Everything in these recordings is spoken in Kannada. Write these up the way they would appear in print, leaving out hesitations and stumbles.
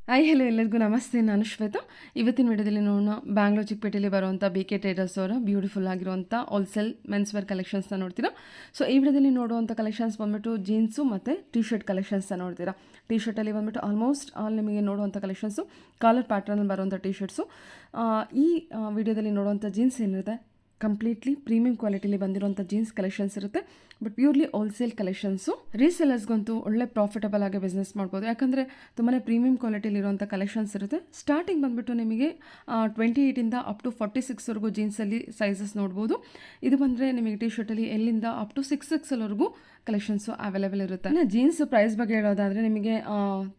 ಹಾಯ್ ಹಲೋ ಎಲ್ಲರಿಗೂ ನಮಸ್ತೆ. ನಾನು ಶ್ವೇತಾ. ಇವತ್ತಿನ ವಿಡಿಯೋದಲ್ಲಿ ನೋಡೋಣ ಬ್ಯಾಂಗ್ಳೂರ್ ಚಿಕ್ಕಪೇಟೆಯಲ್ಲಿ ಬರುವಂಥ BK ಟ್ರೇಡರ್ಸ್ ಅವರ ಬ್ಯೂಟಿಫುಲ್ ಆಗಿರುವಂಥ ಹೋಲ್ಸೇಲ್ ಮೆನ್ಸ್ವೇರ್ ಕಲೆಕ್ಷನ್ಸ್ನ ನೋಡ್ತೀರಾ. ಸೊ ಈ ವಿಡಿಯೋದಲ್ಲಿ ನೋಡುವಂಥ ಕಲೆಕ್ಷನ್ಸ್ ಬಂದ್ಬಿಟ್ಟು ಜೀನ್ಸು ಮತ್ತು ಟಿ ಶರ್ಟ್ ಕಲೆಕ್ಷನ್ಸ್ನ ನೋಡ್ತೀರಾ. ಟಿ ಶರ್ಟಲ್ಲಿ ಬಂದ್ಬಿಟ್ಟು ಆಲ್ಮೋಸ್ಟ್ ಆಲ್ ನಿಮಗೆ ನೋಡುವಂಥ ಕಲೆಕ್ಷನ್ಸು ಕಾಲರ್ ಪ್ಯಾಟ್ರನಲ್ಲಿ ಬರುವಂಥ ಟಿ ಶರ್ಟ್ಸು. ಈ ವಿಡಿಯೋದಲ್ಲಿ ನೋಡುವಂಥ ಜೀನ್ಸ್ ಏನಿರುತ್ತೆ ಕಂಪ್ಲೀಟ್ಲಿ ಪ್ರೀಮಿಯಂ ಕ್ವಾಲಿಟಿಲಿ ಬಂದಿರುವಂಥ ಜೀನ್ಸ್ ಕಲೆಕ್ಷನ್ಸ್ ಇರುತ್ತೆ. But purely wholesale collections. ರೀಸೆಲರ್ಸ್ಗಂತೂ ಒಳ್ಳೆ ಪ್ರಾಫಿಟಬಲ್ ಆಗಿ ಬಿಸ್ನೆಸ್ ಮಾಡ್ಬೋದು, ಯಾಕಂದರೆ ತುಂಬಾ ಪ್ರೀಮಿಯಂ ಕ್ವಾಲಿಟಿಲಿರುವಂಥ ಕಲೆಕ್ಷನ್ಸ್ ಇರುತ್ತೆ. ಸ್ಟಾರ್ಟಿಂಗ್ ಬಂದುಬಿಟ್ಟು ನಿಮಗೆ 28ಇಂದ ಅಪ್ ಟು 46ವರೆಗೂ ಜೀನ್ಸಲ್ಲಿ ಸೈಜಸ್ ನೋಡ್ಬೋದು. ಇದು ಬಂದರೆ ನಿಮಗೆ ಟಿ ಶರ್ಟಲ್ಲಿ ಎಲ್ಲಿಂದ ಅಪ್ ಟು 6XLವರೆಗೂ ಕಲೆಕ್ಷನ್ಸು ಅವೈಲೇಬಲ್ ಇರುತ್ತೆ. ಜೀನ್ಸ್ ಪ್ರೈಸ್ ಬಗ್ಗೆ ಹೇಳೋದಾದರೆ ನಿಮಗೆ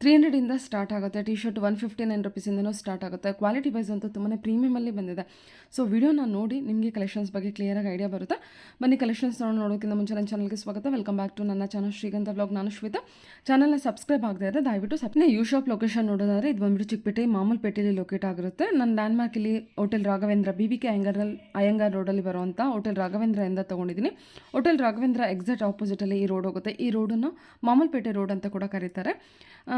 300ಇಂದ ಸ್ಟಾರ್ಟ್ ಆಗುತ್ತೆ. ಟಿ ಶರ್ಟ್ 159 ರುಪೀಸಿಂದನೂ ಸ್ಟಾರ್ಟ್ ಆಗುತ್ತೆ. ಕ್ವಾಲಿಟಿ ವೈಸ್ ಅಂತೂ ತುಂಬಾ ಪ್ರೀಮಿಯಮಲ್ಲಿ ಬಂದಿದೆ. ಸೊ ವಿಡಿಯೋನ ನೋಡಿ ನಿಮಗೆ ಕಲೆಕ್ಷನ್ಸ್ ಬಗ್ಗೆ ಕ್ಲಿಯರಾಗಿ ಐಡಿಯಾ ಬರುತ್ತೆ. ಬನ್ನಿ ಕಲೆಕ್ಷನ್ಸ್ ನೋಡೋಕ್ಕಿಂತ ಮುಂಚೆ ನನ್ನ ಚಾನಲ್ಗೆ ಸ್ವಾಗತ. ವೆಲ್ಕಮ್ ಬ್ಯಾಕ್ ಟು ನನ್ನ ಚಾನಲ್ ಶ್ರೀಗಂಧ ಬ್ಲಾಗ್. ನಾನು ಶ್ವೇತಾ. ಚಾನಲ್ನ ಸಬ್ಸ್ಕ್ರೈಬ್ ಆಗದೆ ಇದ್ದರೆ ದಯವಿಟ್ಟು ಯು ಶಾಪ್ ಲೊಕೇಶನ್ ನೋಡೋದಾದರೆ ಇದು ಬಂದ್ಬಿಟ್ಟು ಚಿಕ್ಕಪೇಟೆ ಮಾಮೂಲ್ಪೇಟೆಯಲ್ಲಿ ಲೊಕೇಟ್ ಆಗಿರುತ್ತೆ. ನನ್ನ ಲ್ಯಾಂಡ್ಮಾರ್ಕ್ ಇಲ್ಲಿ ಹೋಟೆಲ್ ರಾಘವೇಂದ್ರ BBK ಅಯ್ಯಂಗಾರ್ ರೋಡಲ್ಲಿ ಬರುವಂಥ ಹೋಟೆಲ್ ರಾಘವೇಂದ್ರ ಇಂದ ತೊಗೊಂಡಿದ್ದೀನಿ. ಹೋಟೆಲ್ ರಾಘವೇಂದ್ರ ಎಕ್ಸಾಕ್ಟ್ ಆಪೋಸಿಟಲ್ಲಿ ಈ ರೋಡ್ ಹೋಗುತ್ತೆ. ಈ ರೋಡನ್ನು ಮಾಮೂಲ್ಪೇಟೆ ರೋಡ್ ಅಂತ ಕೂಡ ಕರೀತಾರೆ.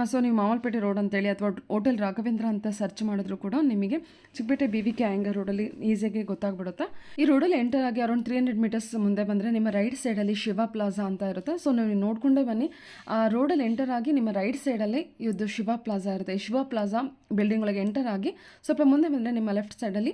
ಸೊ ನೀವು ಮಾಮೂಲ್ಪೇಟೆ ರೋಡ್ ಅಂತೇಳಿ ಅಥವಾ ಹೋಟೆಲ್ ರಾಘವೇಂದ್ರ ಅಂತ ಸರ್ಚ್ ಮಾಡಿದ್ರು ಕೂಡ ನಿಮಗೆ ಚಿಕ್ಕಪೇಟೆ BBK ಅಯ್ಯಂಗಾರ್ ರೋಡಲ್ಲಿ ಈಸಿಯಾಗಿ ಗೊತ್ತಾಗ್ಬಿಡುತ್ತೆ. ಈ ರೋಡಲ್ಲಿ ಎಂಟರ್ ಆಗಿ ಅರೌಂಡ್ 300 ಮೀಟರ್ಸ್ ಮುಂದೆ ಬಂದರೆ ನಿಮ್ಮ ರೈಟ್ ಸೈಡಲ್ಲಿ ಶಿವ ಪ್ಲಾಜಾ ಅಂತ ಇರುತ್ತೆ. ಸೊ ನೀವು ನೋಡಿಕೊಂಡೇ ಬನ್ನಿ. ಆ ರೋಡಲ್ಲಿ ಎಂಟರ್ ಆಗಿ ನಿಮ್ಮ ರೈಟ್ ಸೈಡಲ್ಲಿ ಇದು ಶಿವ ಪ್ಲಾಜಾ ಇರುತ್ತೆ. ಈ ಶಿವ ಪ್ಲಾಜಾ ಬಿಲ್ಡಿಂಗ್ ಒಳಗೆ ಎಂಟರ್ ಆಗಿ ಸ್ವಲ್ಪ ಮುಂದೆ ಬಂದರೆ ನಿಮ್ಮ ಲೆಫ್ಟ್ ಸೈಡಲ್ಲಿ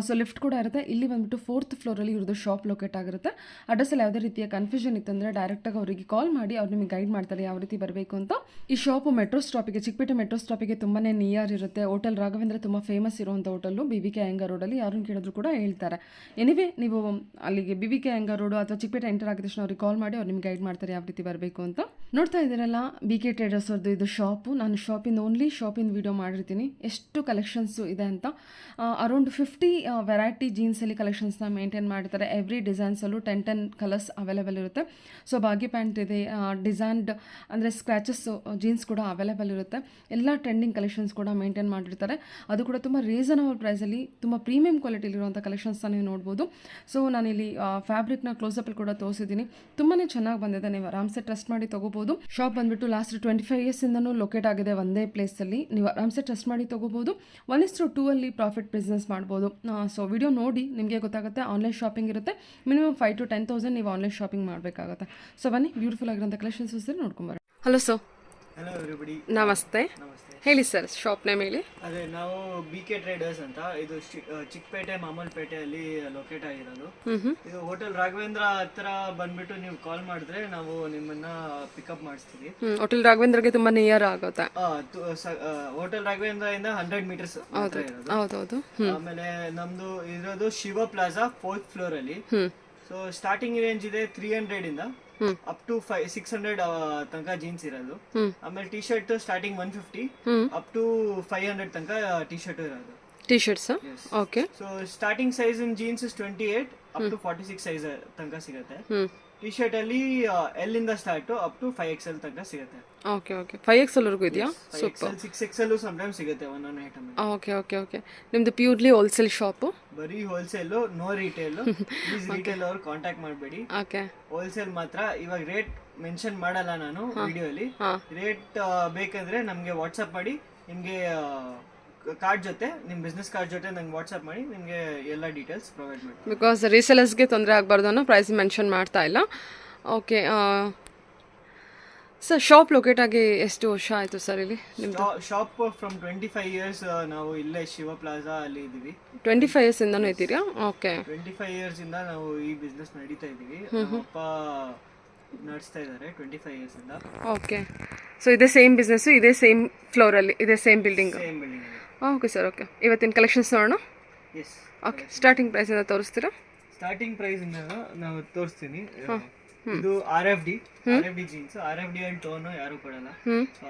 ಸೊ ಲಿಫ್ಟ್ ಕೂಡ ಇರುತ್ತೆ. ಇಲ್ಲಿ ಬಂದುಬಿಟ್ಟು 4th ಫ್ಲೋರಲ್ಲಿ ಇವ್ರದ್ದು ಶಾಪ್ ಲೊಕೇಟ್ ಆಗಿರುತ್ತೆ. ಅಡ್ರೆಸ್ಸಲ್ಲಿ ಯಾವುದೇ ರೀತಿಯ ಕನ್ಫ್ಯೂಷನ್ ಇತ್ತಂದರೆ ಡೈರೆಕ್ಟಾಗಿ ಅವರಿಗೆ ಕಾಲ್ ಮಾಡಿ ಅವ್ರು ನಿಮಗೆ ಗೈಡ್ ಮಾಡ್ತಾರೆ ಯಾವ ರೀತಿ ಬರಬೇಕು ಅಂತ. ಈ ಶಾಪು ಮೆಟ್ರೋ ಸ್ಟಾಪಿಗೆ, ಚಿಕ್ಕಪೇಟೆ ಮೆಟ್ರೋ ಸ್ಟಾಪಿಗೆ ತುಂಬಾ ನಿಯರ್ ಇರುತ್ತೆ. ಹೋಟೆಲ್ ರಾಘವೇಂದ್ರ ತುಂಬ ಫೇಮಸ್ ಇರುವಂಥ ಹೋಟೆಲ್ಲು BBK ಅಯ್ಯಂಗಾರ್ ರೋಡಲ್ಲಿ. ಯಾರನ್ನು ಕೇಳಿದ್ರು ಕೂಡ ಹೇಳ್ತಾರೆ. ಎನಿವೇ ನೀವು ಅಲ್ಲಿಗೆ BBK ಅಯ್ಯಂಗಾರ್ ರೋಡು ಅಥವಾ ಚಿಕ್ಕಪೇಟೆ ಎಂಟರ್ ಆಗಿದ ತಕ್ಷಣ ಅವ್ರಿಗೆ ಕಾಲ್ ಮಾಡಿ ಅವ್ರು ನಿಮ್ಗೆ ಗೈಡ್ ಮಾಡ್ತಾರೆ ಯಾವ ರೀತಿ ಬರಬೇಕು ಅಂತ. ನೋಡ್ತಾ ಇದ್ದೀರಲ್ಲ BK ಟ್ರೇಡರ್ಸ್ ಅವ್ರದ್ದು ಇದು ಶಾಪು. ನಾನು ಓನ್ಲಿ ಶಾಪಿಂದ ವೀಡಿಯೋ ಮಾಡಿರ್ತೀನಿ ಎಷ್ಟು ಕಲೆಕ್ಷನ್ಸು ಇದೆ ಅಂತ. ಅರೌಂಡ್ 50 ವೆರೈಟಿ ಜೀನ್ಸಲ್ಲಿ ಕಲೆಕ್ಷನ್ಸ್ನ ಮೇಂಟೈನ್ ಮಾಡಿರ್ತಾರೆ. ಎವ್ರಿ ಡಿಸೈನ್ಸಲ್ಲೂ 10 ಕಲರ್ಸ್ ಅವೈಲೇಬಲ್ ಇರುತ್ತೆ. ಸೊ ಬಾಗಿ ಪ್ಯಾಂಟ್ ಇದೆ, ಡಿಸೈನ್ಡ್ ಅಂದರೆ ಸ್ಕ್ರ್ಯಾಚಸ್ ಜೀನ್ಸ್ ಕೂಡ ಅವೈಲೇಬಲ್ ಇರುತ್ತೆ. ಎಲ್ಲ ಟ್ರೆಂಡಿಂಗ್ ಕಲೆಕ್ಷನ್ಸ್ ಕೂಡ ಮೇಂಟೈನ್ ಮಾಡಿರ್ತಾರೆ. ಅದು ಕೂಡ ತುಂಬ ರೀಸನಬಲ್ ಪ್ರೈಸಲ್ಲಿ ತುಂಬ ಪ್ರೀಮಿಯಂ ಕ್ವಾಲಿಟಿಲಿರುವಂಥ ಕಲೆಕ್ಷನ್ಸ್ನ ನೀವು ನೋಡ್ಬೋದು. ಸೊ ನಾನಿಲ್ಲಿ ಫ್ಯಾಬ್ರಿಕ್ನ ಕ್ಲೋಸಪ್ಪಲ್ಲಿ ಕೂಡ ತೋರಿಸಿದ್ದೀನಿ. ತುಂಬಾ ಚೆನ್ನಾಗಿ ಬಂದಿದೆ. ನೀವು ಆರಾಮ್ಸೆ ಟ್ರಸ್ಟ್ ಮಾಡಿ ತೊಗೋಬೋದು. ಶಾಪ್ ಬಂದುಬಿಟ್ಟು ಲಾಸ್ಟ್ 25 ಇಯರ್ಸಿಂದನೂ ಲೊಕೇಟ್ ಆಗಿದೆ ಒಂದೇ ಪ್ಲೇಸಲ್ಲಿ. ನೀವು ಆರಾಮ್ಸೆ ಟ್ರಸ್ಟ್ ಮಾಡಿ ತೊಗೋಬೋದು. 1:2 ಅಲ್ಲಿ ಪ್ರಾಫಿಟ್ ಬಿಸ್ನೆಸ್ ಮಾಡ್ಬೋದು. ಸೊ ವಿಡಿಯೋ ನೋಡಿ ನಿಮಗೆ ಗೊತ್ತಾಗುತ್ತೆ. ಆನ್ಲೈನ್ ಶಾಪಿಂಗ್ ಇರುತ್ತೆ. ಮಿನಿಮಮ್ 5,000 to 10,000 ನೀವು ಆನ್ಲೈನ್ ಶಾಪಿಂಗ್ ಮಾಡಬೇಕಾಗುತ್ತೆ. ಸೊ ಬನ್ನಿ ಬ್ಯೂಟಿಫುಲ್ ಆಗಿರೋಂಥ ಕಲೆಕ್ಷನ್ಸ್ ನೋಡ್ಕೊಂಬರ. Hello sir. Hello everybody. ನಮಸ್ತೆ. ಹೇಳಿ ಸರ್, ಶಾಪ್ ನೇಮ್ ಹೇಳಿ. ಅದೇ ನಾವು BK ಟ್ರೇಡರ್ಸ್ ಅಂತ, ಇದು ಚಿಕ್ಕಪೇಟೆ ಮಾಮೂಲ್ಪೇಟೆಯಲ್ಲಿ ಲೊಕೇಟ್ ಆಗಿರೋದು. ಇದು ಹೋಟೆಲ್ ರಾಘವೇಂದ್ರ ಹತ್ರ ಬಂದ್ಬಿಟ್ಟು ನೀವು ಕಾಲ್ ಮಾಡಿದ್ರೆ ನಾವು ನಿಮ್ಮನ್ನ ಪಿಕಪ್ ಮಾಡಿಸ್ತೀವಿ. ಹೋಟೆಲ್ ರಾಘವೇಂದ್ರಗೆ ತುಂಬಾ ನಿಯರ್ ಆಗುತ್ತೆ. ಹೋಟೆಲ್ ರಾಘವೇಂದ್ರ ಇಂದ 100 ಮೀಟರ್ಸ್ ಹೌದೌದು. ಆಮೇಲೆ ನಮ್ದು ಇರೋದು ಶಿವ ಪ್ಲಾಜಾ 4th ಫ್ಲೋರ್ ಅಲ್ಲಿ. ಸೊ ಸ್ಟಾರ್ಟಿಂಗ್ ರೇಂಜ್ ಇದೆ 300 ಇಂದ ಅಪ್ ಟು 600 ತನಕ ಜೀನ್ಸ್ ಇರೋದು. ಆಮೇಲೆ T shirt starting 150 up to 500 ತನಕ ಟಿ ಶರ್ಟ್ ಇರೋದು. T shirts okay. So starting size in jeans 28 up to 46 size ತನಕ ಸಿಗುತ್ತೆ. ಟಿ ಶರ್ಟ್ ಅಲ್ಲಿ L ಇಂದ ಸ್ಟಾರ್ಟ್ ಅಪ್ ಟು 5XL ತನಕ ಸಿಗುತ್ತೆ. Okay okay. 5XL ವರೆಗೂ ಇದೆಯಾ? ಸೂಪರ್. 6XL ಸಮ್ಟೈಮ್ಸ್ ಸಿಗುತ್ತೆ ಒಂದೊಂದು ಐಟಮ್. Okay okay okay. ನಿಮ್ದು ಪ್ಯೂರ್ಲಿ ಹೋಲ್ಸೇಲ್ ಶಾಪ್? ಬರೀ wholesale, no retail. Please retail ಅವ್ರು ಕಾಂಟ್ಯಾಕ್ಟ್ ಮಾಡಬೇಡಿ. ಓಕೆ. ಹೋಲ್ಸೇಲ್ ಮಾತ್ರ. ಇವಾಗ ರೇಟ್ ಮೆನ್ಷನ್ ಮಾಡಲ್ಲ ನಾನು ವಿಡಿಯೋಲಿ. ರೇಟ್ ಬೇಕಂದ್ರೆ ನಮ್ಗೆ ವಾಟ್ಸ್ಆಪ್ ಮಾಡಿ, ನಿಮ್ಗೆ ಕಾರ್ಡ್ ಜೊತೆ, ನಿಮ್ಮ ಬಿಸ್ನೆಸ್ ಕಾರ್ಡ್ ಜೊತೆ ನಂಗೆ ವಾಟ್ಸ್ಆಪ್ ಮಾಡಿ ನಿಮಗೆ ಎಲ್ಲ ಡೀಟೇಲ್ಸ್ ಪ್ರೊವೈಡ್ ಮಾಡಿ. ಬಿಕಾಸ್ ರೀಸೆಲರ್ಸ್ಗೆ ತೊಂದರೆ ಆಗಬಾರ್ದು ಅನ್ನೋ ಪ್ರೈಸ್ ಮೆನ್ಷನ್ ಮಾಡ್ತಾ ಇಲ್ಲ. ಓಕೆ ಸರ್, ಶಾಪ್ ಲೊಕೇಟ್ ಆಗಿ ಎಷ್ಟು ವರ್ಷ ಆಯಿತು ಸರ್ ಇಲ್ಲಿ ನಿಮ್ಮದು? ಶಾಪ್ ಫ್ರಮ್ 25 ಇಯರ್ಸ್ ನಾವು ಇಲ್ಲೇ ಶಿವ ಪ್ಲಾಜಾ ಅಲ್ಲಿ ಇದ್ದೀವಿ. 25 ಇಯರ್ಸ್ ಇಂದನೂ ಇದ್ದೀರಾ? ಓಕೆ. 25 ಇಯರ್ಸ್ ಇಂದ ನಾವು ಈ ಬಿಸ್ನೆಸ್ ನಡೀತಾ ಇದ್ದೀವಿ. ನಮ್ಮಪ್ಪ ನಡೆಸ್ತಾ ಇದ್ದಾರೆ 25 ಇಯರ್ಸ್ ಇಂದ. ಓಕೆ. ಸೊ ಇದೇ ಸೇಮ್ ಬಿಸ್ನೆಸ್, ಇದೇ ಸೇಮ್ ಫ್ಲೋರಲ್ಲಿ, ಇದೇ same building? Same building. Okay sir. Okay, ಇವತ್ತಿನ ಕಲೆಕ್ಷನ್ಸ್ ನೋಡೋಣ. ಎಸ್. ಓಕೆ, ಸ್ಟಾರ್ಟಿಂಗ್ ಪ್ರೈಸಿಂದ ತೋರಿಸ್ತೀರಾ? ಸ್ಟಾರ್ಟಿಂಗ್ ಪ್ರೈಸ್ ಇಂದ ನಾವು ತೋರಿಸ್ತೀನಿ. ಇದು RFD ಜೀನ್ಸ್. RFD ಅಲ್ಲಿ ಟೋನ್ ಯಾರು ಕೊಡಲ್ಲ.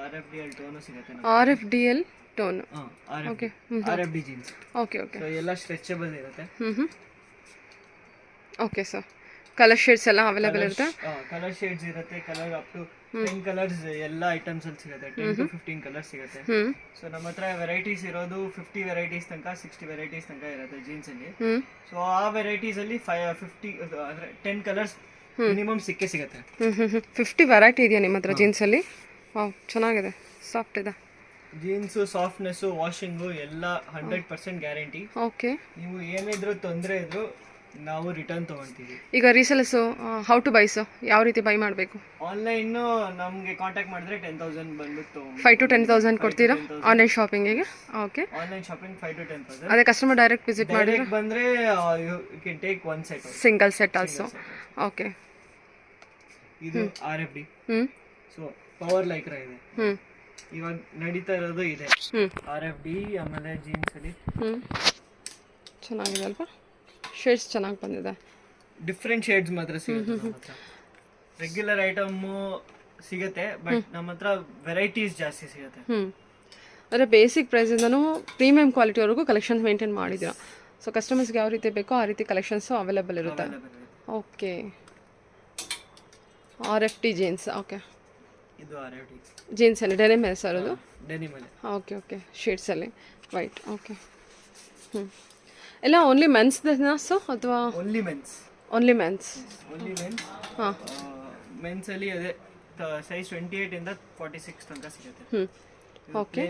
RFD ಅಲ್ಲಿ ಟೋನ್ ಸಿಗುತ್ತೆ. RFDL tone. Okay. RFD jeans. Okay okay. So ಎಲ್ಲ ಸ್ಟ್ರೆಚಬಲ್ ಇರುತ್ತೆ. Okay sir. ಕಲರ್ ಶೇಡ್ಸ್ ಎಲ್ಲ ಅವೈಲೇಬಲ್ ಇರುತ್ತೆ? ಕಲರ್ ಶೇಡ್ಸ್ ಇರುತ್ತೆ. ಕಲರ್ ಅಪ್ ಟು 10 ಕಲರ್ಸ್ ಎಲ್ಲ ಐಟಮ್ಸ್ ಅಲ್ಲಿ ಸಿಗುತ್ತೆ. 10 to 15 ಕಲರ್ಸ್ ಸಿಗುತ್ತೆ. ಸೊ ನಮ್ಮ ಹತ್ರ ವೆರೈಟೀಸ್ ಇರೋದು 50 ವೆರೈಟೀಸ್ ತನಕ, 60 ವೆರೈಟೀಸ್ ತನಕ ಇರುತ್ತೆ ಜೀನ್ಸ್ ಅಲ್ಲಿ. ಸೊ ಆ ವೆರೈಟೀಸ್ ಅಲ್ಲಿ 50 ಅಂದ್ರೆ 10 ಕಲರ್ಸ್ ಮಿನಿಮಮ್ ಸಿಗುತ್ತೆ. 50 ವೆರೈಟಿ ಇದೆಯಾ ನಿಮ್ಮ ಹತ್ರ ಜೀನ್ಸಲ್ಲಿ? ಚೆನ್ನಾಗಿದೆ, ಸಾಫ್ಟ್ ಇದೆ. ಜೀನ್ಸ್ ಸಾಫ್ಟ್ನೆಸ್ ವಾಷಿಂಗು ಎಲ್ಲ 100% ಗ್ಯಾರಂಟಿ. ಓಕೆ. ನೀವು ಏನಿದ್ರು ತೊಂದರೆ ಇದ್ರು ನಾವು ರಿಟರ್ನ್ ತಗೊಂತೀವಿ. ಈಗ ರೀಸೆಲರ್ಸು ಹೌ ಟು ಬೈಸು ಯಾವ ರೀತಿ ಬೈ ಮಾಡಬೇಕು? ಆನ್ಲೈನ್ ನಮಗೆ ಕಾಂಟ್ಯಾಕ್ಟ್ ಮಾಡಿದ್ರೆ 10,000 ಬಂದ್ಬಿಟ್ಟು 5 to 10,000 ಕೊಡ್ತೀರಾ ಆನ್ಲೈನ್ ಶಾಪಿಂಗಿಗೆ? ಓಕೆ. Online shopping 5 to 10,000. ಅದೇ ಕಸ್ಟಮರ್ ಡೈರೆಕ್ಟ್ ವಿಸಿಟ್ ಮಾಡಿದ್ರೆ ಬಂದ್ರೆ you can take one set, single set also. Okay. ಇದು RFD. ಸೊ ಪವರ್ ಲೈಕ್ರಾ ಇದೆ. ಇವಾಗ ನಡೀತಾ ಇರೋದು ಇದೆ RFD. ಆಮೇಲೆ ಜೀನ್ಸ್ ಅಲ್ಲಿ ಚೆನ್ನಾಗಿದೆ ಅಲ್ವಾ? ಶೇಡ್ಸ್ ಚೆನ್ನಾಗಿ ಬಂದಿದೆ. ಡಿಫ್ರೆಂಟ್ ಶೇಡ್ಸ್ ಮಾತ್ರ ಸಿಗುತ್ತೆ ನಮ್ಮ ಹತ್ರ. ರೆಗ್ಯುಲರ್ ಐಟಮ್ ಸಿಗುತ್ತೆ, ಬಟ್ ನಮ್ಮ ಹತ್ರ ವೆರೈಟೀಸ್ ಜಾಸ್ತಿ ಸಿಗುತ್ತೆ. ಅಂದರೆ ಬೇಸಿಕ್ ಪ್ರೈಸಿಂದನೂ ಪ್ರೀಮಿಯಂ ಕ್ವಾಲಿಟಿವರೆಗೂ ಕಲೆಕ್ಷನ್ಸ್ ಮೇಂಟೈನ್ ಮಾಡಿದ್ದೀರಾ. ಸೊ ಕಸ್ಟಮರ್ಸ್ಗೆ ಯಾವ ರೀತಿ ಬೇಕೋ ಆ ರೀತಿ ಕಲೆಕ್ಷನ್ಸು ಅವೈಲೇಬಲ್ ಇರುತ್ತೆ. ಓಕೆ. RFD jeans. ಓಕೆ. ಇದು RFD ಜೀನ್ಸಲ್ಲಿ ಡೆನಿಮ್ ಸರ್ ಅದು? ಡೆನಿಮ್ ಅಲ್ಲಿ. Okay okay. ಶೇಡ್ಸಲ್ಲಿ ವೈಟ್. ಓಕೆ. ಎಲ್ಲ ಓನ್ಲಿ ಮೆನ್ಸ್ದೇನಾ ಸೊ ಅಥವಾ only men's? Only men's. Only men's. ಹಾಂ. ಮೆನ್ಸ್ ಅಲ್ಲಿ ಅದೇ ಸೈಜ್ 28 ಇಂದ 46 ತನಕ ಸಿಗುತ್ತೆ. ಓಕೆ.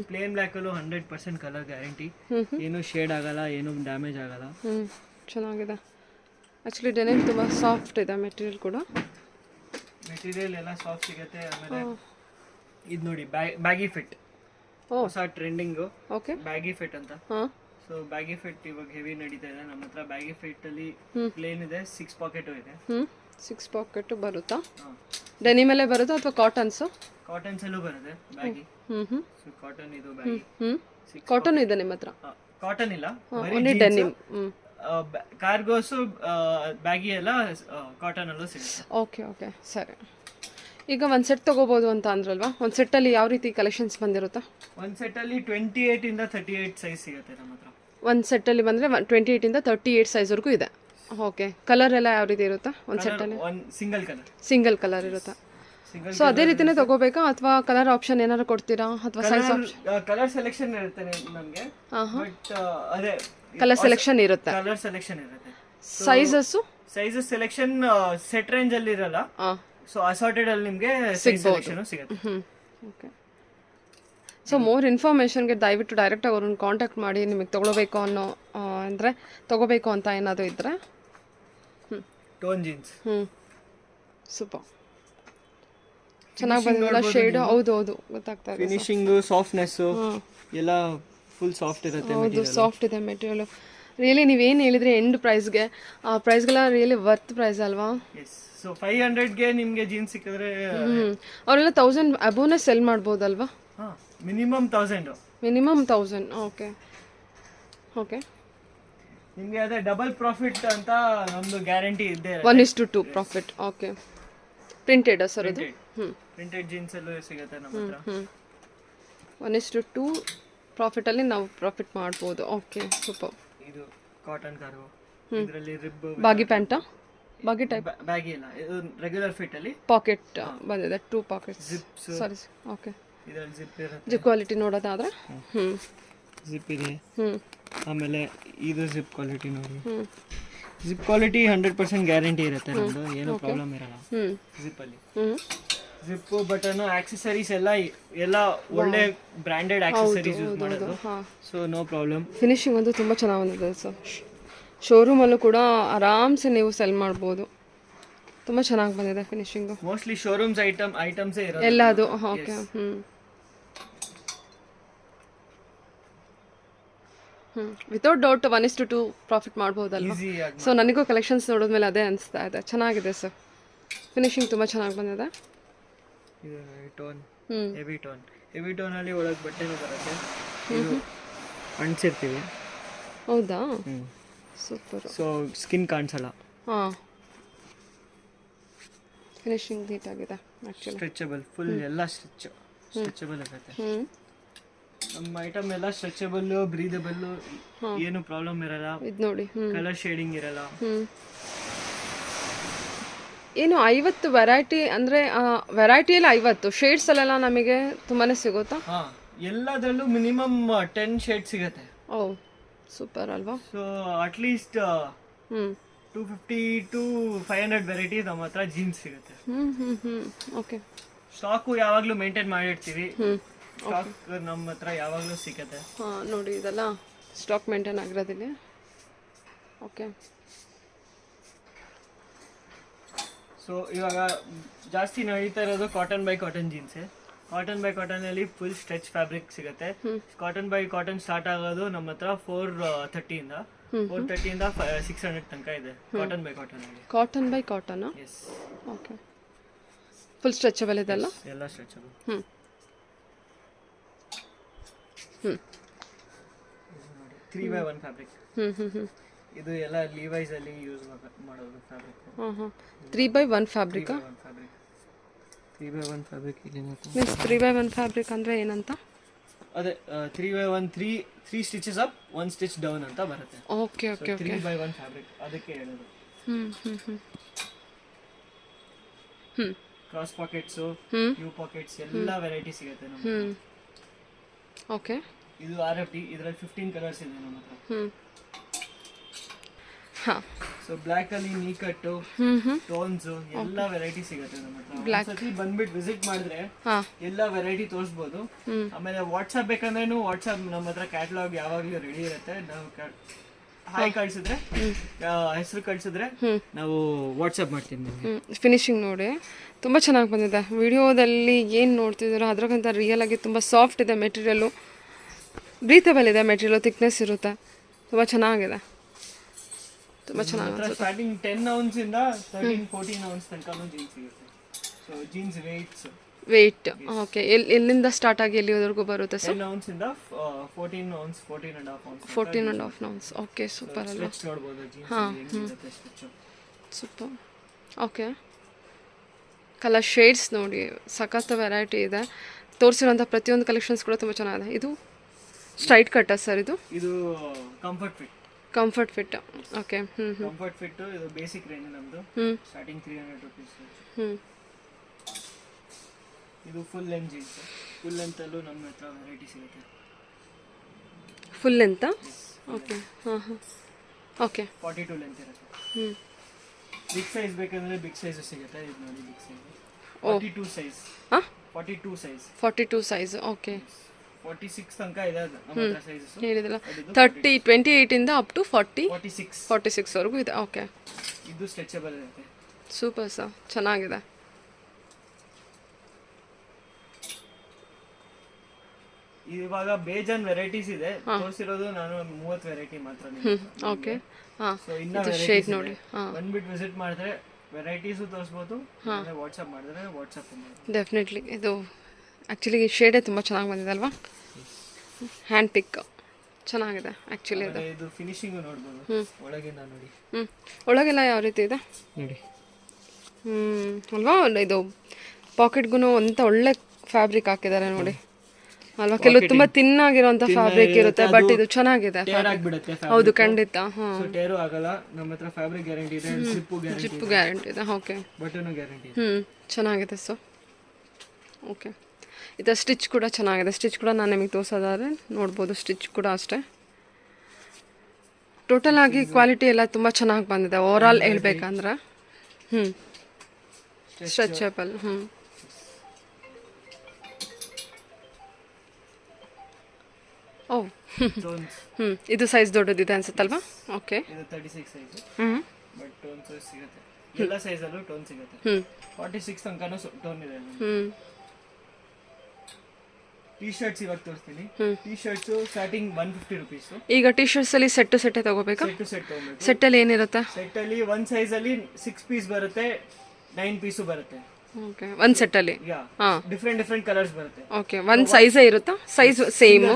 ಪ್ಲೇನ್ ಬ್ಲ್ಯಾಕ್ ಅಲ್ಲೂ 100% ಕಲರ್ ಗ್ಯಾರಂಟಿ. ಏನು ಶೇಡ್ ಆಗಲ್ಲ, ಏನು ಡ್ಯಾಮೇಜ್ ಆಗಲ್ಲ. ಚೆನ್ನಾಗಿದೆ. ಆ್ಯಕ್ಚುಲಿ ಡೆನಿಮ್ ತುಂಬ ಸಾಫ್ಟ್ ಇದೆ ಮೆಟೀರಿಯಲ್ ಕೂಡ. ಮೆಟೀರಿಯಲ್ ಎಲ್ಲ ಸಾಫ್ಟ್ ಸಿಗುತ್ತೆ. ಆಮೇಲೆ ಇದು ನೋಡಿ ಬ್ಯಾಗಿ ಫಿಟ್, ಹೊಸ ಟ್ರೆಂಡಿಂಗು. ಓಕೆ. ಬ್ಯಾಗಿ ಫಿಟ್ ಅಂತ. ಹಾಂ. ಸೊ ಬ್ಯಾಗಿ ಫಿಟ್ ಇವಾಗ ಹೆವಿ ನಡೀತಾ ಇದೆ ನಮ್ಮ ಹತ್ರ. ಬ್ಯಾಗಿ ಫಿಟ್ ಅಲ್ಲಿ ಪ್ಲೇನ್ ಇದೆ, 6 ಪಾಕೆಟ್ ಇದೆ. 6 ಪಾಕೆಟ್ ಬರುತ್ತಾ? ಡೆನಿಮಲ್ಲೇ ಬರುತ್ತಾ ಅಥವಾ ಕಾಟನ್ಸು? ಕಾಟನ್ಸ್ ಅಲ್ಲೂ ಬರುತ್ತೆ ಬ್ಯಾಗಿ. ಸೊ ಕಾಟನ್ ಇದು ಬ್ಯಾಗಿ. ಕಾಟನ್ ಇದೆ ನಿಮ್ಮ ಹತ್ರ? ಕಾಟನ್ ಇಲ್ಲ, ಓನ್ಲಿ ಡೆನಿಮ್. ಕಾರ್ಗೋಸು ಬ್ಯಾಗಿ ಎಲ್ಲ ಕಾಟನ್ ಅಲ್ಲೂ ಸಿಗುತ್ತೆ. ಓಕೆ ಓಕೆ ಸರಿ. ಈಗ ಒಂದು ಸೆಟ್ ತೊಗೋಬೋದು ಅಂತ ಅಂದ್ರಲ್ವಾ, ಒಂದು ಸೆಟ್ಟಲ್ಲಿ ಯಾವ ರೀತಿ ಕಲೆಕ್ಷನ್ಸ್ ಬಂದಿರುತ್ತಾ? ಒಂದು ಸೆಟ್ಟಲ್ಲಿ 28 ಇಂದ 38 ಸೈಜ್ ಸಿಗುತ್ತೆ ನಮ್ಮ ಹತ್ರ. ಒಂದು ಸೆಟ್ಟಲ್ಲಿ ಬಂದರೆ 28 ಇಂದ 38 ಸೈಜ್ವರೆಗೂ ಇದೆ. ಓಕೆ. ಕಲರ್ ಎಲ್ಲ ಯಾವ ರೀತಿ ಇರುತ್ತಾ ಒಂದು ಸೆಟ್ಟಲ್ಲಿ? Single colour. ಸಿಂಗಲ್ ಕಲರ್ ಇರುತ್ತಾ? ಸೊ ಅದೇ ರೀತಿನೇ ತಗೋಬೇಕಾ ಅಥವಾ ಕಲರ್ ಆಪ್ಷನ್ ಏನಾದ್ರು ಕೊಡ್ತೀರಾ ಅಥವಾ ಸೈಜ್ ಆಪ್ಷನ್? ಕಲರ್ ಸೆಲೆಕ್ಷನ್ ಇರುತ್ತೆ ನಮಗೆ, ಬಟ್ ಅದೇ ಕಲರ್ ಸೆಲೆಕ್ಷನ್ ಇರುತ್ತೆ. ಕಲರ್ ಸೆಲೆಕ್ಷನ್ ಇರುತ್ತೆ. ಸೈಜಸ್ ಸೆಲೆಕ್ಷನ್ ಸೆಟ್ ರೇಂಜ್ ಅಲ್ಲಿ ಇರಲ್ಲ. ಸೊ ಅಸಾರ್ಟೆಡ್ ಅಲ್ಲಿ ನಿಮಗೆ ಸೆಲೆಕ್ಷನ್ ಸಿಗುತ್ತೆ. ಓಕೆ. ಸೊ ಮೋರ್ ಇನ್ಫಾರ್ಮೇಷನ್ಗೆ ದಯವಿಟ್ಟು ಡೈರೆಕ್ಟಾಗಿ ಅವ್ರನ್ನ ಕಾಂಟ್ಯಾಕ್ಟ್ ಮಾಡಿ ನಿಮಗೆ ತೊಗೊಳ್ಬೇಕು ಅನ್ನೋ ಅಂದರೆ ತೊಗೋಬೇಕು ಅಂತ ಏನಾದರೂ ಇದ್ದರೆ. Tone jeans. ಸೂಪರ್. ಚೆನ್ನಾಗಿ ಬಂದಿಲ್ಲ ಶೇಡ್. ಹೌದು ಹೌದು ಗೊತ್ತಾಗ್ತಾ ಇದೆ. ಫಿನಿಶಿಂಗು ಸಾಫ್ಟ್ನೆಸ್ಸು ಎಲ್ಲ ಫುಲ್ ಸಾಫ್ಟ್ ಇರುತ್ತೆ. ಹೌದು ಸಾಫ್ಟ್ ಇದೆ ಮೆಟೀರಿಯಲ್. ರಿಯಲಿ ನೀವೇನು ಹೇಳಿದ್ರೆ ಎಂಡ್ ಪ್ರೈಸ್ಗೆ ಆ ಪ್ರೈಸ್ಗೆಲ್ಲ ರಿಯಲಿ ವರ್ತ್ ಪ್ರೈಸ್ ಅಲ್ವಾ? ಸೊ 500ಗೆ ನಿಮಗೆ ಜೀನ್ಸ್ ಸಿಕ್ಕಿದ್ರೆ ಅವರೆಲ್ಲ 1000 ಅಬೋನೇ ಸೆಲ್ ಮಾಡ್ಬೋದಲ್ವಾ? ಮಿನಿಮಮ್ 1000. ಮಿನಿಮಮ್ 1000. Okay okay. ನಿಮಗೆ ಅದೇ ಡಬಲ್ ಪ್ರಾಫಿಟ್ ಅಂತ ನಮ್ದು ಗ್ಯಾರಂಟಿ ಇದೆ. 1:2 ಪ್ರಾಫಿಟ್. ಓಕೆ. ಪ್ರಿಂಟೆಡ್ ಸರ್ ಅದು? ಪ್ರಿಂಟೆಡ್ ಜೀನ್ಸ್ ಅಲ್ಲೂ ಸಿಗುತ್ತೆ ನಮ್ಮ ಹತ್ರ. 1:2 ಪ್ರಾಫಿಟಲ್ಲಿ ನಾವು ಪ್ರಾಫಿಟ್ ಮಾಡ್ಬೋದು. Okay super. ಇದು ಕಾಟನ್ ಕಾರ್ಗೋ. ಇದರಲ್ಲಿ ರಿಬ್ ಬಾಗಿ ಪ್ಯಾಂಟಾ? ಬಾಗಿ ಟೈಪ್? ಬ್ಯಾಗಿ ಇಲ್ಲ, ಇದು ರೆಗ್ಯುಲರ್ ಫಿಟ್ ಅಲ್ಲಿ ಪಾಕೆಟ್ ಬಂದಿದೆ. 2 ಪಾಕೆಟ್ಸ್. ಜಿಪ್ಸ್. ಸಾರಿ. ಓಕೆ. ಇದರಲ್ಲಿ ಜಿಪ್ ಇರುತ್ತೆ. ಜಿಪ್ ಕ್ವಾಲಿಟಿ ನೋಡೋದಾದ್ರೆ ಜಿಪ್ ಇದೆ. ಆಮೇಲೆ ಇದು ಜಿಪ್ ಕ್ವಾಲಿಟಿ ನೋಡಿ. ಜಿಪ್ ಕ್ವಾಲಿಟಿ 100% ಗ್ಯಾರಂಟಿ ಇರುತ್ತೆ ನಮ್ದು, ಏನು ಪ್ರಾಬ್ಲಮ್ ಇರಲ್ಲ ಜಿಪ್ ಅಲ್ಲಿ. ಜಿಪ್ ಬಟನ್ ಆಕ್ಸೆಸರೀಸ್ ಎಲ್ಲ ಒಳ್ಳೆ ಬ್ರಾಂಡೆಡ್ ಆಕ್ಸೆಸರೀಸ್ ಯೂಸ್ ಮಾಡೋದು. So no problem. ಫಿನಿಶಿಂಗ್ ಅಂತೂ ತುಂಬ ಚೆನ್ನಾಗಿ ಬಂದಿದೆ ಸರ್. ಶೋರೂಮಲ್ಲೂ ಕೂಡ ಆರಾಮ್ಸೆ ನೀವು ಸೆಲ್ ಮಾಡ್ಬೋದು. ತುಂಬ ಚೆನ್ನಾಗಿ ಬಂದಿದೆ ಫಿನಿಶಿಂಗು. ಮೋಸ್ಟ್ಲಿ ಶೋರೂಮ್ಸ್ ಐಟಮ್ಸೇ ಇರೋದು ಎಲ್ಲ ಅದು. ಓಕೆ. ವಿತೌಟ್ ಡೌಟ್ 1:2 ಪ್ರಾಫಿಟ್ ಮಾಡ್ಬೋದಲ್ವಾ? ಸೊ ನನಗೂ ಕಲೆಕ್ಷನ್ಸ್ ನೋಡಿದ್ಮೇಲೆ ಅದೇ ಅನಿಸ್ತಾ ಇದೆ. ಚೆನ್ನಾಗಿದೆ ಸರ್. ಫಿನಿಶಿಂಗ್ ತುಂಬ ಚೆನ್ನಾಗಿ ಬಂದಿದೆ. ಹೆವಿ ಟೋನ್ ಅಲ್ಲಿ ಒಳಗೆ ಬಟ್ಟೆನೂ ಬರುತ್ತೆ. ಇದು ಅಂಟಿಸಿರ್ತೀವಿ. ಹೌದಾ? ಸೂಪರ್. ಸೊ ಸ್ಕಿನ್ ಕಾಣಿಸಲ್ಲ. ಹಾಂ. ಫಿನಿಶಿಂಗ್ ನೀಟಾಗಿದೆ ಆ್ಯಕ್ಚುಲಿ. ಸ್ಟ್ರೆಚಬಲ್ ಫುಲ್ ಎಲ್ಲ ಸ್ಟ್ರೆಚಬಲ್ ಇರುತ್ತೆ. ನಮ್ಮ ಐಟಮ್ ಎಲ್ಲ ಸ್ಟ್ರೆಚಬಲ್, ಬ್ರೀದಬಲ್, ಏನು ಪ್ರಾಬ್ಲಮ್ ಇರಲ್ಲ. ಇದು ನೋಡಿ. ಕಲರ್ ಶೇಡಿಂಗ್ ಇರಲ್ಲ. ಏನು 50 ವೆರೈಟಿ ಅಂದರೆ ವೆರೈಟಿಯಲ್ಲಿ 50 ಶೇಡ್ಸಲ್ಲೆಲ್ಲ ನಮಗೆ ತುಂಬಾ ಸಿಗುತ್ತಾ? ಹಾಂ, ಎಲ್ಲದರಲ್ಲೂ ಮಿನಿಮಮ್ 10 ಶೇಡ್ ಸಿಗುತ್ತೆ. ಓ ಸೂಪರ್ ಅಲ್ವಾ? ಸೊ ಅಟ್ಲೀಸ್ಟ್ 250 to 500 ವೆರೈಟೀಸ್ ನಮ್ಮ ಹತ್ರ ಜೀನ್ಸ್ ಸಿಗುತ್ತೆ. ಓಕೆ. ಸ್ಟಾಕು ಯಾವಾಗಲೂ ಮೇಂಟೈನ್ ಮಾಡಿರ್ತೀವಿ. ಸ್ಟಾಕ್ ನಮ್ಮ ಹತ್ರ ಯಾವಾಗಲೂ ಸಿಗುತ್ತೆ. ಹಾಂ ನೋಡಿ ಇದೆಲ್ಲ ಸ್ಟಾಕ್ ಮೇಂಟೈನ್ ಆಗಿರೋದಿಲ್ಲ. ಓಕೆ. ಸೊ ಇವಾಗ ಜಾಸ್ತಿ ನಡೀತಾ ಇರೋದು ಕಾಟನ್ ಬೈ ಕಾಟನ್ ಜೀನ್ಸೇ. ಕಾಟನ್ ಬೈ ಕಾಟನ್ ಅಲ್ಲಿ ಫುಲ್ ಸ್ಟ್ರೆಚ್ ಫ್ಯಾಬ್ರಿಕ್ ಸಿಗುತ್ತೆ. ಕಾಟನ್ ಬೈ ಕಾಟನ್ ಸ್ಟಾರ್ಟ್ ಆಗೋದು ನಮ್ಮ ಹತ್ರ 430 ಇಂದ 600 ತನಕ ಇದೆ ಕಾಟನ್ ಬೈ ಕಾಟನ್ ಅಲ್ಲಿ. Cotton by cotton. S. Okay. Full stretchable ಇದೆಲ್ಲ. ಎಲ್ಲ ಸ್ಟ್ರೆಚಬಲ್. 3x1 fabric. ಇದು ಎಲ್ಲ ಲೀವೈಸ್ ಅಲ್ಲಿ ಯೂಸ್ ಮಾಡೋದು fabric. 3x1 fabric. 3x1 fabric ಇಲ್ಲಿ ಮೀನ್ಸ್ 3x1 ಫ್ಯಾಬ್ರಿಕ್ ಅಂದ್ರೆ ಏನಂತ? ಅದೇ 3x1 3 stitches up 1 stitch down ಅಂತ ಬರುತ್ತೆ. Okay okay okay. 3x1 fabric ಅದಕ್ಕೆ ಹೇಳೋದು. ಕ್ರಾಸ್ ಪಾಕೆಟ್ಸ್, ಯು ಪಾಕೆಟ್ಸ್ ಎಲ್ಲ ವೆರೈಟಿ ಸಿಗುತ್ತೆ ನಮಗೆ. ಓಕೆ. ಇದು RFD, ಇದರಲ್ಲಿ 15 ಕಲರ್ಸ್ ಇದೆ ನಮ್ಮ ಹತ್ರ. ಹಾಂ. ಸೊ ಬ್ಲ್ಯಾಕ್ ಅಲ್ಲಿ ನೀ ಕಟ್ಟು, ಟೋನ್ಸ್ ಎಲ್ಲ ವೆರೈಟಿ ಸಿಗುತ್ತೆ ನಮ್ಮ ಹತ್ರ. ಒಂದ್ಸತಿ ಬಂದ್ಬಿಟ್ಟು ವಿಸಿಟ್ ಮಾಡಿದ್ರೆ ಎಲ್ಲ ವೆರೈಟಿ ತೋರಿಸ್ಬೋದು. ಆಮೇಲೆ ವಾಟ್ಸ್ಆಪ್ ಬೇಕಂದ್ರೇನು ವಾಟ್ಸ್ಆಪ್ ನಮ್ಮ ಹತ್ರ ಕ್ಯಾಟಲಾಗ್ ಯಾವಾಗ್ಲೂ ರೆಡಿ ಇರುತ್ತೆ. ನಾವು ಹಾಯ್ ಕಳ್ಸಿದ್ರೆ, ಹೆಸರು ಕಳ್ಸಿದ್ರೆ ನಾವು ವಾಟ್ಸ್ಆಪ್ ಮಾಡ್ತೀವಿ ನಿಮಗೆ. ಫಿನಿಶಿಂಗ್ ನೋಡಿ ತುಂಬ ಚೆನ್ನಾಗಿ ಬಂದಿದೆ. ವಿಡಿಯೋದಲ್ಲಿ ಏನು ನೋಡ್ತಿದ್ದೀರೋ ಅದ್ರಕ್ಕಿಂತ ರಿಯಲ್ ಆಗಿ ತುಂಬ ಸಾಫ್ಟ್ ಇದೆ ಮೆಟೀರಿಯಲ್ಲು. ಬ್ರೀತಬಲ್ ಇದೆ ಮೆಟೀರಿಯಲ್, ಥಿಕ್ನೆಸ್ ಇರುತ್ತೆ. ತುಂಬ ಚೆನ್ನಾಗಿದೆ, ತುಂಬ ಚೆನ್ನಾಗಿ. ಸ್ಟಾರ್ಟಿಂಗ್ 10 ounce ಇಂದ 13-14 ounce ತನಕ ಜೀನ್ಸ್ ಸಿಗುತ್ತೆ. So jeans weight okay. ಎಲ್ಲಿಂದ ಸ್ಟಾರ್ಟ್ ಆಗಿ ಎಲ್ಲಿವರೆಗೂ ಬರುತ್ತೆ ಸರ್? 10 ounce ಇಂದ 14 ounce 14.5 ounce. 14.5 ounce. Okay, super ಅಲ್ಲ? ನೋಡ್ಬೋದು ಜೀನ್ಸ್ ಹೆಂಗಿರುತ್ತೆ stitch. Super. Okay. Colour shades ನೋಡಿ, ಸಖತ್ ವೆರೈಟಿ ಇದೆ. ತೋರಿಸಿರೋಂಥ ಪ್ರತಿಯೊಂದು ಕಲೆಕ್ಷನ್ಸ್ ಕೂಡ ತುಂಬ ಚೆನ್ನಾಗಿದೆ. ಇದು ಸ್ಟ್ರೈಟ್ ಕಟ್ಟ ಸರ್? ಇದು comfort fit. Comfort fit. Okay. Comfort fit ಇದು ಬೇಸಿಕ್ ರೇಂಜ್ ನಮ್ದು. Starting 300 rupees. ಇದು full length jeans. Full length ಅಲ್ಲೂ ನಮ್ಮ ಹತ್ರ ವೆರೈಟಿ ಸಿಗುತ್ತೆ. Full length? Okay. Okay. 42 length ಇರುತ್ತೆ. ಬಿಗ್ ಸೈಜ್ ಬೇಕಂದ್ರೆ ಬಿಗ್ ಸೈಜ್ ಸಿಗುತ್ತೆ. ಇದು ನೋಡಿ big size 42 size. 42 size. 42 size. Okay. 46 ತನಕ ಇದೆ ನಮ್ಮ ಹತ್ರ ಸೈಜಸ್. ಹೇಳಿದಲ್ಲ 28 ಇಂದ ಅಪ್ ಟು 46 ವರೆಗೂ ಇದೆ. ಓಕೆ. ಇದು ಸ್ಟ್ರೆಚಬಲ್ ಇರುತ್ತೆ. ಸೂಪರ್ ಸರ್, ಚೆನ್ನಾಗಿದೆ. ಇವಾಗ ಬೇಜಾನ್ ವೆರೈಟೀಸ್ ಇದೆ. ತೋರಿಸಿರೋದು ನಾನು 30 ವೆರೈಟಿ ಮಾತ್ರ. ಓಕೆ. ಹಾಂ. ಸೊ ಇನ್ನ ಶೇಡ್ ನೋಡಿ. ಬಂದ್ಬಿಟ್ಟು ವಿಸಿಟ್ ಮಾಡಿದ್ರೆ ವೆರೈಟೀಸು ತೋರಿಸ್ಬೋದು. ವಾಟ್ಸಪ್ ಮಾಡಿದ್ರೆ ವಾಟ್ಸಪ್ ಡೆಫಿನೆಟ್ಲಿ. ಇದು ಆ್ಯಕ್ಚುಲಿ ಶೇಡೇ ತುಂಬ ಚೆನ್ನಾಗಿ ಬಂದಿದೆ ಅಲ್ವಾ? ಹ್ಯಾಂಡ್ ಪಿಕ್ ಚೆನ್ನಾಗಿದೆ ಆ್ಯಕ್ಚುಲಿ. ಇದು ಫಿನಿಶಿಂಗು ನೋಡ್ಬೋದು ಒಳಗಿಂದ ನೋಡಿ. ಒಳಗೆಲ್ಲ ಯಾವ ರೀತಿ ಇದೆ ನೋಡಿ. ಅಲ್ವಾ? ಇದು ಪಾಕೆಟ್ಗೂ ಅಂತ ಒಳ್ಳೆ ಫ್ಯಾಬ್ರಿಕ್ ಹಾಕಿದ್ದಾರೆ ನೋಡಿ ಅಲ್ವಾ? ಕೆಲವು ತುಂಬ ತಿನ್ನಾಗಿರೋಂಥ ಫ್ಯಾಬ್ರಿಕ್ ಇರುತ್ತೆ, ಬಟ್ ಇದು ಚೆನ್ನಾಗಿದೆ. ಹೌದು, ಖಂಡಿತ. ಟೇರು ಆಗಲ್ಲ. ನಮ್ಮ ಹತ್ರ ಫ್ಯಾಬ್ರಿಕ್ ಗ್ಯಾರಂಟಿ ಇದೆ, ಜಿಪ್ ಗ್ಯಾರಂಟಿ ಇದೆ. ಓಕೆ. Button guarantee. ಚೆನ್ನಾಗಿದೆ ಸೊ. ಓಕೆ. ಇದು ಸ್ಟಿಚ್ ಕೂಡ ಚೆನ್ನಾಗಿದೆ. ಸ್ಟಿಚ್ ಕೂಡ ನಾನು ನಿಮಗೆ ತೋರಿಸೋದಾದ್ರೆ ನೋಡ್ಬೋದು. ಸ್ಟಿಚ್ ಕೂಡ ಅಷ್ಟೇ. ಟೋಟಲ್ ಆಗಿ ಕ್ವಾಲಿಟಿ ಎಲ್ಲ ತುಂಬ ಚೆನ್ನಾಗಿ ಬಂದಿದೆ ಓವರ್ ಆಲ್ ಹೇಳ್ಬೇಕಂದ್ರೆ. ಸ್ಟ್ರೆಚಬಲ್. ಓ. ಇದು ಸೈಜ್ ದೊಡ್ಡದಿದೆ ಅನ್ಸುತ್ತಲ್ವಾ? ಓಕೆ. ಇದು 36 ಸೈಜ್. ಬಟ್ ಟೋನ್ ಸೈಜ್ ಸಿಗುತ್ತೆ. ಎಲ್ಲ ಸೈಜ್ ಅಲ್ಲೂ ಟೋನ್ ಸಿಗುತ್ತೆ. 46 ತನಕನೂ ಟೋನ್ ಇದೆ. ಟಿ ಶರ್ಟ್ಸ್ ಇವಾಗ ತೋರಿಸ್ತೀನಿ. T shirts starting 150 rupees. ಈಗ ಟಿ ಶರ್ಟ್ಸ್ ಅಲ್ಲಿ ಸೆಟ್ ತಗೋಬೇಕಾ? ಸೆಟ್ ತಗೋಬೇಕು. ಸೆಟ್ ಅಲ್ಲಿ ಏನಿರುತ್ತೆ? ಸೆಟ್ ಅಲ್ಲಿ ಒಂದ್ ಸೈಜ್ ಅಲ್ಲಿ 6 ಪೀಸ್ ಬರುತ್ತೆ, 9 ಪೀಸ್ ಬರುತ್ತೆ. ಓಕೆ. ಒಂದ್ ಸೆಟ್ ಅಲ್ಲಿ ಡಿಫರೆಂಟ್ ಕಲರ್ಸ್ ಬರುತ್ತೆ. ಓಕೆ. ಒಂದ್ ಸೈಜೇ ಇರುತ್ತಾ? Size same?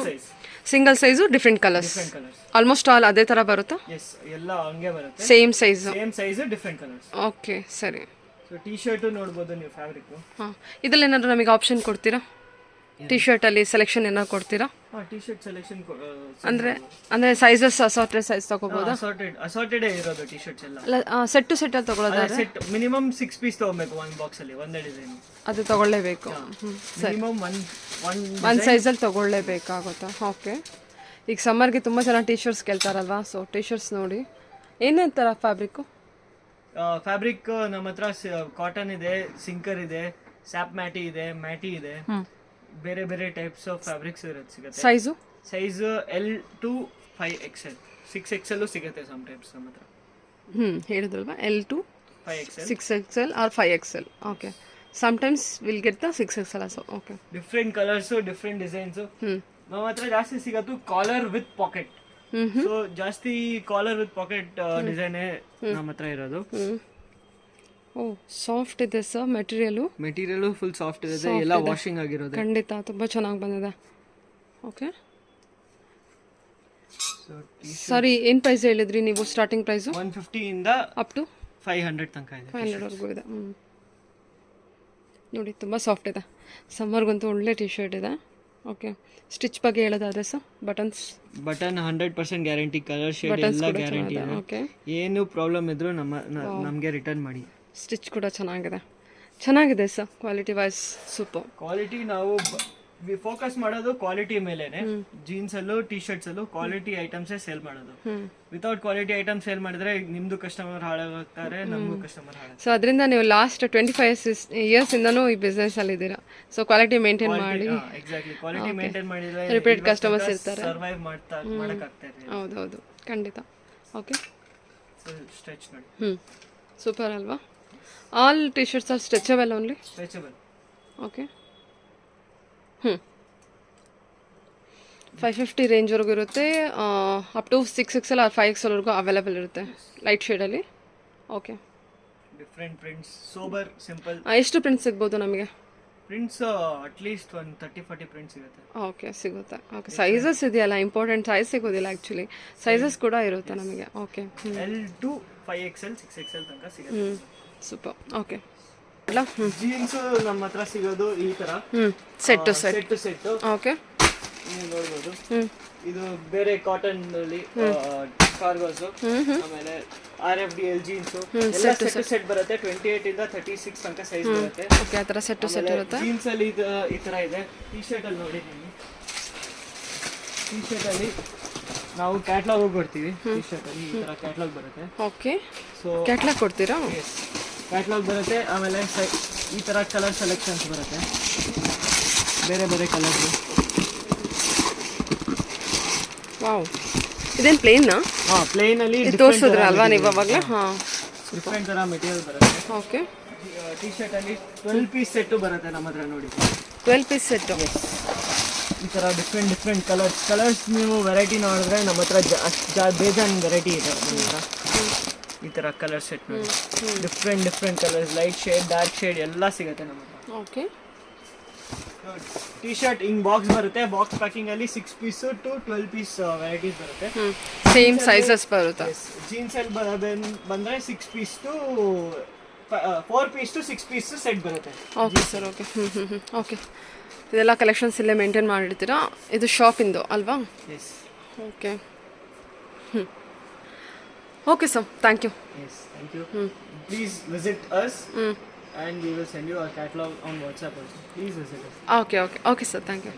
Single size different colours? Almost all ಅದೇ ತರ ಬರುತ್ತಾ? ಎಸ್, ಎಲ್ಲ ಹಂಗೆ ಬರುತ್ತೆ. Same size different colours. Okay, ಸರಿ. ಸೊ ಟಿ ಶರ್ಟ್ ನೋಡಬಹುದು ನೀವು ಫ್ಯಾಬ್ರಿಕ್. ಇದರಲ್ಲಿ ಏನಾದ್ರು ನಮಗೆ ಆಪ್ಷನ್ ಕೊಡ್ತೀರಾ? ಟಿ ಶರ್ಟ್ ಅಲ್ಲಿ ಸೆಲೆಕ್ಷನ್ ಏನಾದ್ರು ಕೊಡ್ತೀರಾ? ಟಿ ಶರ್ಟ್ ಸೆಲೆಕ್ಷನ್ ಅಂದ್ರೆ ಸೈಜಸ್ ಅಸಾರ್ಟೆಡ್ ಸೈಜ್ ತಗೋಬಹುದಾ? ಅಸಾರ್ಟೆಡ್ ಇರೋದು ಟಿ ಶರ್ಟ್ಸ್ ಎಲ್ಲ. ಅಲ್ಲ, ಸೆಟ್ ಟು ಸೆಟ್ ಅಲ್ಲಿ ತಗೊಳ್ಳೋದಾದ್ರೆ ಸೆಟ್ ಮಿನಿಮಮ್ 6 ಪೀಸ್ ತಗೋಬೇಕು ಒಂದು ಬಾಕ್ಸ್ ಅಲ್ಲಿ. ಒಂದೇ ಡಿಸೈನ್ ಅದು ತಗೊಳ್ಳೇಬೇಕು. ಮಿನಿಮಮ್ ಒಂದು ಸೈಜ್ ಅಲ್ಲಿ ತಗೊಳ್ಳೇಬೇಕಾಗುತ್ತಾ? ಓಕೆ. ಈಗ ಸಮ್ಮರ್ಗೆ ತುಂಬ ಜನ ಟಿ ಶರ್ಟ್ಸ್ ಕೇಳ್ತಾರಲ್ವಾ? ಸೊ ಟಿ ಶರ್ಟ್ಸ್ ನೋಡಿ ಏನೇನು ಥರ ಫ್ಯಾಬ್ರಿಕ್ಕು? ಫ್ಯಾಬ್ರಿಕ್ ನಮ್ಮ ಹತ್ರ ಕಾಟನ್ ಇದೆ, ಸಿಂಕರ್ ಇದೆ, ಸ್ಯಾಪ್ ಮ್ಯಾಟಿ ಇದೆ, ಮ್ಯಾಟಿ ಇದೆ, ಬೇರೆ ಬೇರೆ ಟೈಪ್ಸ್ ಆಫ್ ಫ್ಯಾಬ್ರಿಕ್ಸ್ ಇರುತ್ತೆ ಸಿಗುತ್ತೆ. Size size L to 5XL, 6XL ಸಿಗುತ್ತೆ ಸಮ್ ಟೈಮ್ಸ್ ನಮ್ಮ ಹತ್ರ. ಹೇಳಿದ್ರಲ್ವಾ L to 5XL 6XL or 5XL. Okay. Sometimes we'll get the 6XL also. Okay. Different colours, different designs ನಮ್ಮ ಹತ್ರ ಜಾಸ್ತಿ ಸಿಗತ್ತು ಕಾಲರ್ ವಿತ್ ಪಾಕೆಟ್. ಸೊ ಜಾಸ್ತಿ ಕಾಲರ್ ವಿತ್ ಪಾಕೆಟ್ ಡಿಸೈನ್ ನಮ್ಮ ಹತ್ರ ಇರೋದು. ಓ ಸಾಫ್ಟ್ ಇದೆ sir material. Material full soft ಇದೆ, ಎಲ್ಲ ವಾಷಿಂಗ್ ಆಗಿರೋದು. ಖಂಡಿತ ತುಂಬ ಚೆನ್ನಾಗಿ ಬಂದಿದೆ. ಓಕೆ ಸರಿ, ಏನು ಪ್ರೈಸ್ ಹೇಳಿದ್ರಿ ನೀವು? ಸ್ಟಾರ್ಟಿಂಗ್ ಪ್ರೈಸು 150 ಇಂದ ಅಪ್ ಟು 500 ತನಕ ಇದೆ. 500ವರೆಗೂ ಇದೆ. ನೋಡಿ ತುಂಬ ಸಾಫ್ಟ್ ಇದೆ. ಸಮ್ಮರ್ಗಂತೂ ಒಳ್ಳೆ ಟಿ ಶರ್ಟ್ ಇದೆ. ಓಕೆ, ಸ್ಟಿಚ್ ಬಗ್ಗೆ ಹೇಳೋದಾದ್ರೆ sir, button 100% guarantee, colour shade ಎಲ್ಲ ಗ್ಯಾರಂಟಿ ಇದೆ. ಓಕೆ, ಏನು ಪ್ರಾಬ್ಲಮ್ ಇದ್ರೂ ನಮಗೆ ರಿಟರ್ನ್ ಮಾಡಿ. ಸ್ಟಿಚ್ ಕೂಡ ಚೆನ್ನಾಗಿದೆ sir. Quality wise super. Quality ನಾವು ಫೋಕಸ್ ಮಾಡೋದು ಕ್ವಾಲಿಟಿ ಮೇಲೆನೆ. ಜೀನ್ಸ್ ಅಲ್ಲೂ ಟಿ ಶರ್ಟ್ಸ್ ಅಲ್ಲೂ ಕ್ವಾಲಿಟಿ ಐಟಮ್ಸ್ ಸೇಲ್ ಮಾಡೋದು. ವಿತೌಟ್ ಕ್ವಾಲಿಟಿ ಐಟಮ್ ಸೇಲ್ ಮಾಡಿದ್ರೆ ನಿಮ್ದು ಕಸ್ಟಮರ್ ಹಾಳಾಗ್ತಾರೆ, ನಮಗೂ ಕಸ್ಟಮರ್ ಹಾಳಾಗ್ತಾರೆ. ಸೊ ಅದರಿಂದ ನೀವು ಲಾಸ್ಟ್ 25 ಇಯರ್ಸ್ ಇಂದನೂ ಈ ಬಿಸ್ನೆಸ್ ಅಲ್ಲಿ ಇದ್ದೀರಾ. ಸೊ ಕ್ವಾಲಿಟಿ ಮೇಂಟೈನ್ ಮಾಡಿ. ಎಕ್ಸಾಕ್ಟ್ಲಿ, ಕ್ವಾಲಿಟಿ ಮೇಂಟೈನ್ ಮಾಡಿದ್ರೆ ರಿಪೀಟ್ ಕಸ್ಟಮರ್ಸ್ ಇರ್ತಾರೆ, ಸರ್ವೈವ್ ಮಾಡಕ್ಕಾಗ್ತಾ ಇದೆ. ಹೌದೌದು, ಖಂಡಿತ. ಓಕೆ, ಸ್ಟ್ರೆಚ್ ನೋಡಿ. ಸೂಪರ್ ಅಲ್ವಾ? All T shirts are stretchable only. Stretchable. Okay, 550 ರೇಂಜ್ವರೆಗೂ ಇರುತ್ತೆ. Up to 6XL or 5XL available ಇರುತ್ತೆ ಲೈಟ್ ಶೇಡಲ್ಲಿ. Okay, different prints, sober, simple. ಎಷ್ಟು ಪ್ರಿಂಟ್ಸ್ ಸಿಗ್ಬೋದು ನಮಗೆ? ಪ್ರಿಂಟ್ಸ್ ಅಟ್ಲೀಸ್ಟ್ ಒಂದು 30-40 ಪ್ರಿಂಟ್ಸ್ ಸಿಗುತ್ತೆ. ಓಕೆ, ಸಿಗುತ್ತೆ. ಓಕೆ, ಸೈಜಸ್ ಇದೆಯಲ್ಲ ಇಂಪಾರ್ಟೆಂಟ್, ಸೈಜ್ ಸಿಗೋದಿಲ್ಲ ಆ್ಯಕ್ಚುಲಿ, ಸೈಜಸ್ ಕೂಡ ಇರುತ್ತೆ ನಮಗೆ. Okay, L to 5XL 6XL ತನಕ ಸಿಗುತ್ತೆ. ಸೂಪರ್. ಓಕೆ, ಜೀನ್ಸ್ ನಮ್ಮ ಹತ್ರ ಸಿಗೋದು ಈ ತರ ಸೆಟ್ ಟು ಸೆಟ್. ಓಕೆ, ನೀವು ನೋಡ್ಬೋದು, ಇದು ಬೇರೆ ಕಾಟನ್ ಅಲ್ಲಿ ಕಾರ್ಗೋಸ್, ಆಮೇಲೆ RFDL ಜೀನ್ಸ್ ಎಲ್ಲ ಸೆಟ್ ಬರುತ್ತೆ. 28 ಇಂದ 36 ತನಕ ಸೈಜ್ ಬರುತ್ತೆ. ಓಕೆ, ಆ ಥರ ಸೆಟ್ ಟು ಸೆಟ್ ಇರುತ್ತೆ. ಜೀನ್ಸ್ ಅಲ್ಲಿ ಈ ತರ ಇದೆ. ಟಿ ಶರ್ಟ್ ಅಲ್ಲಿ ನೋಡಿ, ಟಿ ಶರ್ಟ್ ಅಲ್ಲಿ ನಾವು ಕ್ಯಾಟ್ಲಾಗ್ ಕೊಡ್ತೀವಿ. ಟಿ ಶರ್ಟ್ ಅಲ್ಲಿ ಈ ತರ ಕ್ಯಾಟ್ಲಾಗ್ ಬರುತ್ತೆ. ಓಕೆ, ಸೊ ಕ್ಯಾಟ್ಲಾಗ್ ಕೊಡ್ತೀರಾ? ಕ್ಯಾಟ್ಲಾಗ್ ಬರುತ್ತೆ. ಆಮೇಲೆ ಈ ತರ ಕಲರ್ ಸೆಲೆಕ್ಷನ್ಸ್ ಬರುತ್ತೆ, ಬೇರೆ ಬೇರೆ ಕಲರ್ಸ್. ವಾವ್, ಇದೇನು ಪ್ಲೇನಾ? ಪ್ಲೇನ್ ಅಲ್ಲಿ ತೋರಿಸಿದ್ರ ಅಲ್ವಾ ನೀವು ಅವಾಗಲೇ? ಡಿಫ್ರೆಂಟ್ ತರ ಮೆಟೀರಿಯಲ್ ಬರುತ್ತೆ. ಓಕೆ, ಟಿ ಶರ್ಟ್ ಅಲ್ಲಿ 12 ಪೀಸ್ ಸೆಟ್ ಬರುತ್ತೆ ನಮ್ಮ ಹತ್ರ. ನೋಡಿ, 12 ಪೀಸ್ ಸೆಟ್. ಈ ತರ ಡಿಫ್ರೆಂಟ್ ಕಲರ್ಸ್ ನೀವು ವೆರೈಟಿ ನೋಡಿದ್ರೆ ನಮ್ಮ ಹತ್ರ ಬೇಜಾನ್ ವೆರೈಟಿ ಇದೆ ನಮ್ಮ ಹತ್ರ. ಈ ತರ ಕಲರ್ ಸೆಟ್ ನೋಡಿ, different colours, light shade, dark shade ಎಲ್ಲ ಸಿಗುತ್ತೆ ನಮ್ಮ ಹತ್ರ. ಓಕೆ, ಟಿ ಶರ್ಟ್ ಹಿಂಗ್ ಬಾಕ್ಸ್ ಬರುತ್ತೆ. ಬಾಕ್ಸ್ ಪ್ಯಾಕಿಂಗ್ ಅಲ್ಲಿ 6 ಪೀಸ್ ಟು 12 ಪೀಸ್ ವೆರೈಟೀಸ್ ಬರುತ್ತೆ. ಸೇಮ್ ಸೈಜಸ್ ಬರುತ್ತೆ. ಜೀನ್ಸ್ ಅಲ್ಲಿ ಬಂದ್ರೆ 6 piece to 4 piece to 6 piece set ಬರುತ್ತೆ. Okay sir, okay. ಓಕೆ, ಇದೆಲ್ಲ ಕಲೆಕ್ಷನ್ಸ್ ಇಲ್ಲೇ ಮೇಂಟೈನ್ ಮಾಡಿರ್ತೀರಾ? ಇದು ಶಾಪಿಂದು ಅಲ್ವಾ? Yes. Okay, okay sir, thank you. Yes, thank you. Please visit us and we will send you a catalog on WhatsApp also. Please visit us. Okay, okay, okay sir, thank you.